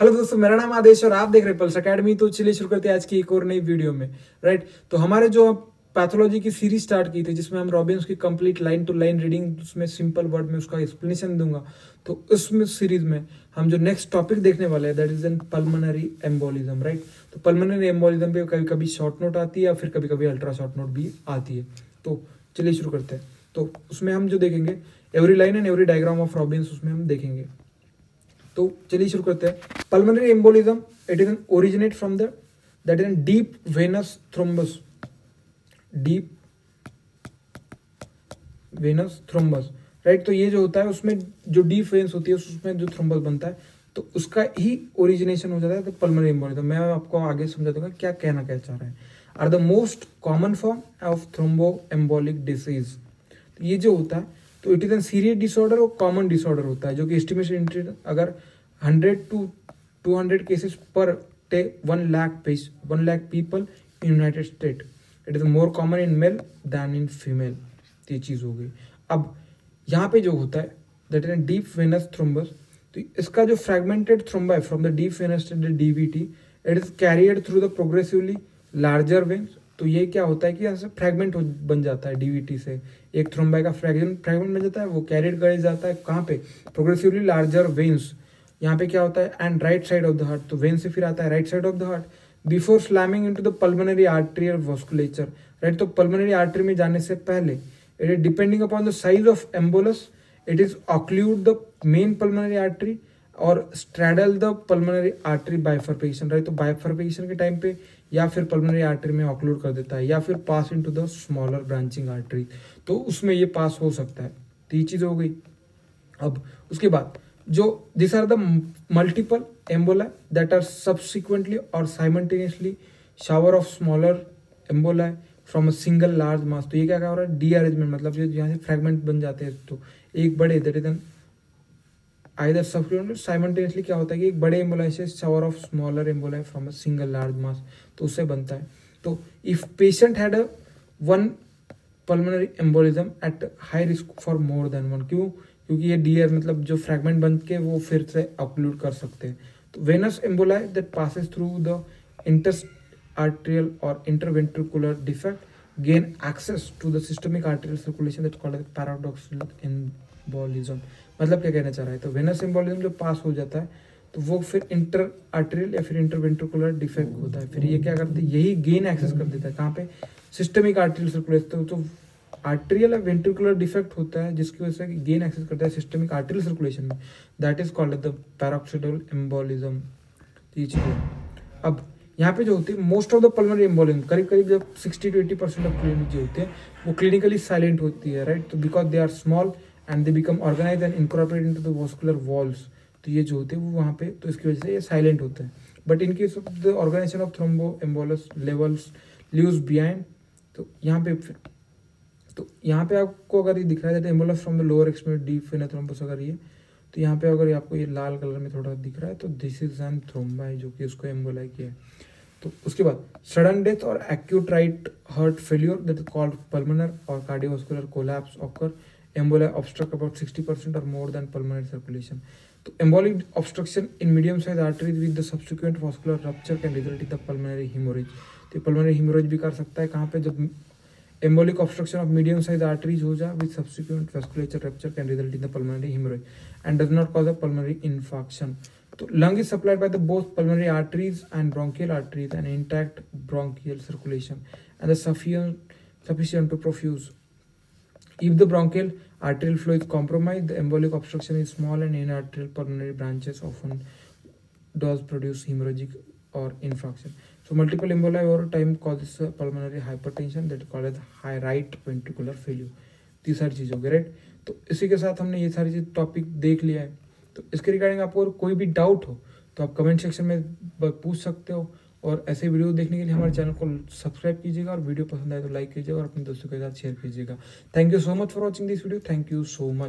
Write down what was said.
Hello दोस्तों, मेरा नाम आदेश और आप देख रहे हैं पल्स अकेडमी। तो चलिए शुरू करते हैं आज की एक और नई वीडियो में। राइट, तो हमारे जो पैथोलॉजी की सीरीज स्टार्ट की थी जिसमें हम रॉबिन्स की complete line to line reading उसमें सिंपल वर्ड में उसका एक्सप्लेनेशन दूंगा। तो उसमें सीरीज में हम जो नेक्स्ट टॉपिक देखने वाले हैं that is N pulmonary embolism. Right, तो पल्मोनरी एम्बोलिज्म पे कभी कभी शॉर्ट नोट आती है या फिर कभी कभी अल्ट्रा शॉर्ट नोट भी आती है। तो चलिए शुरू करते हैं। तो उसमें हम जो देखेंगे every line and every diagram of Robbins उसमें हम देखेंगे। तो चलिए शुरू करते हैं। Pulmonary embolism it is an originate from the that is an deep venous thrombus. Deep venous thrombus. Right, तो ये जो होता है उसमें जो डीप वेन्स होती है उसमें जो थ्रोम्बस बनता है तो उसका ही ओरिजिनेशन हो जाता है। तो पल्मोनरी एम्बोलिज्म मैं आपको आगे समझा दूंगा क्या कहना क्या चाह रहे हैं। Are the most common form of thromboembolic disease. तो ये जो होता है तो it is an serious disorder और कॉमन डिसऑर्डर होता है जो कि एस्टिमेशन अगर 100 to 200 cases per day 1 lakh people in United State. It is more common in male than in female. ये चीज हो गई। अब यहाँ पे जो होता है that is deep venous thrombus. तो इसका जो फ्रेगमेंटेड थ्रोम्बा है from the deep venous to the DVT it is carried through the progressively larger veins. तो ये क्या होता है कि ऐसे फ्रेगमेंट बन जाता है डीवीटी से। एक थ्रोम्बा का फ्रेगमेंट बन जाता है, वो कैरियड कर जाता है कहाँ पे, प्रोग्रेसिवली लार्जर वेन्स। यहाँ पे क्या होता है and right side of the heart. तो वेन से फिर आता है right side of the heart before slamming into the pulmonary arterial vasculature. Right, तो पल्मोनरी आर्टरी में जाने से पहले it is depending upon the size of embolus it is occlude the main pulmonary artery और straddle the pulmonary artery bifurcation. Right, तो bifurcation के time पे या फिर पल्मोनरी आर्टरी में ऑक्लूड कर देता है या फिर पास into the smaller branching artery. तो उसमें ये पास हो सकता है। तो ये चीज हो गई। अब उसके बाद जो this are the multiple emboli that are subsequently और simultaneously shower of smaller emboli from a single large mass. तो ये क्या हो रहा है डी अरेंजमेंट, मतलब यहाँ से फ्रेगमेंट बन जाते हैं। तो एक बड़े that is N either subsequently simultaneously क्या होता है कि एक बड़े एम्बोलाई से shower of smaller emboli from a single large mass, तो उससे बनता है। तो if patient had a one pulmonary embolism at high risk for more than one. क्यों? क्योंकि ये डीआर मतलब जो फ्रैगमेंट बन के वो फिर से ऑक्लूड कर सकते हैं। तो venous emboli that passes through the inter arterial और interventricular defect gain access to the systemic arterial circulation that called paradoxical embolism. मतलब क्या कहना चाह रहा है, तो वेनस एम्बोलिज्म जो पास हो जाता है तो वो फिर इंटर आर्टेरियल या फिर इंटरवेंट्रिकुलर डिफेक्ट होता है। फिर ये क्या करते हैं, यही गेन एक्सेस कर देता है कहाँ पे, सिस्टमिक आर्टेरियल सर्कुलेशन। तो आर्टेरियल या वेंट्रिकुलर डिफेक्ट होता है जिसकी वजह से गेन एक्सेस करता है सिस्टमिक आर्टेरियल सर्कुलेशन में, that is called the paradoxical embolism. ये चीज है। अब यहाँ पे जो होती है most of the pulmonary embolism करीब करीब जब 60 to 80% ऑफ क्लिनिक जो होते हैं वो क्लिनिकली साइलेंट होती है। राइट, तो because they are small and they become organise and incorporate into the vascular walls. तो ये जो होते हैं वो वहाँ पे, तो इसकी वजह से ये साइलेंट होते हैं। But in case of the organisation of thromboembolus levels leaves behind. तो यहाँ पे आपको अगर ये दिख रहा है embolus from the lower extremity deep venous thrombus, अगर ये तो यहाँ पे अगर आपको ये लाल कलर में थोड़ा दिख रहा है तो दिस इज एन थ्रोम्बा है जो कि उसको एम्बोलाई किया है। तो उसके बाद सडन डेथ और acute right heart failure that is called pulmonary और cardiovascular collapse occur emboli obstruct about 60% और मोर देन पल्मोनरी सर्कुलेशन। तो embolic obstruction in medium size arteries with the subsequent vascular rupture can result in the pulmonary haemorrhage. तो pulmonary haemorrhage भी कर सकता है कहाँ पे, जब embolic obstruction of medium size arteries हो जाए with subsequent vasculature rupture can result in the pulmonary hemorrhage and does not cause a pulmonary infarction. तो lung is supplied by the both pulmonary arteries and bronchial arteries and intact bronchial circulation and the sufficient to perfuse. If the bronchial arterial flow is compromised, the embolic obstruction is small and in arterial pulmonary branches often does produce hemorrhagic or infarction. So multiple emboli over time causes pulmonary hypertension that is called as high right ventricular failure. तो ये सारी चीज़ होगी। Right, तो इसी के साथ हमने ये सारी चीज टॉपिक देख लिया है। तो इसके रिगार्डिंग आपको अगर कोई भी डाउट हो तो आप कमेंट सेक्शन में पूछ सकते हो। और ऐसे वीडियो देखने के लिए हमारे चैनल को सब्सक्राइब कीजिएगा और वीडियो पसंद आए तो लाइक कीजिएगा और अपने दोस्तों के साथ शेयर कीजिएगा। Thank you so much for watching this video. Thank you so much.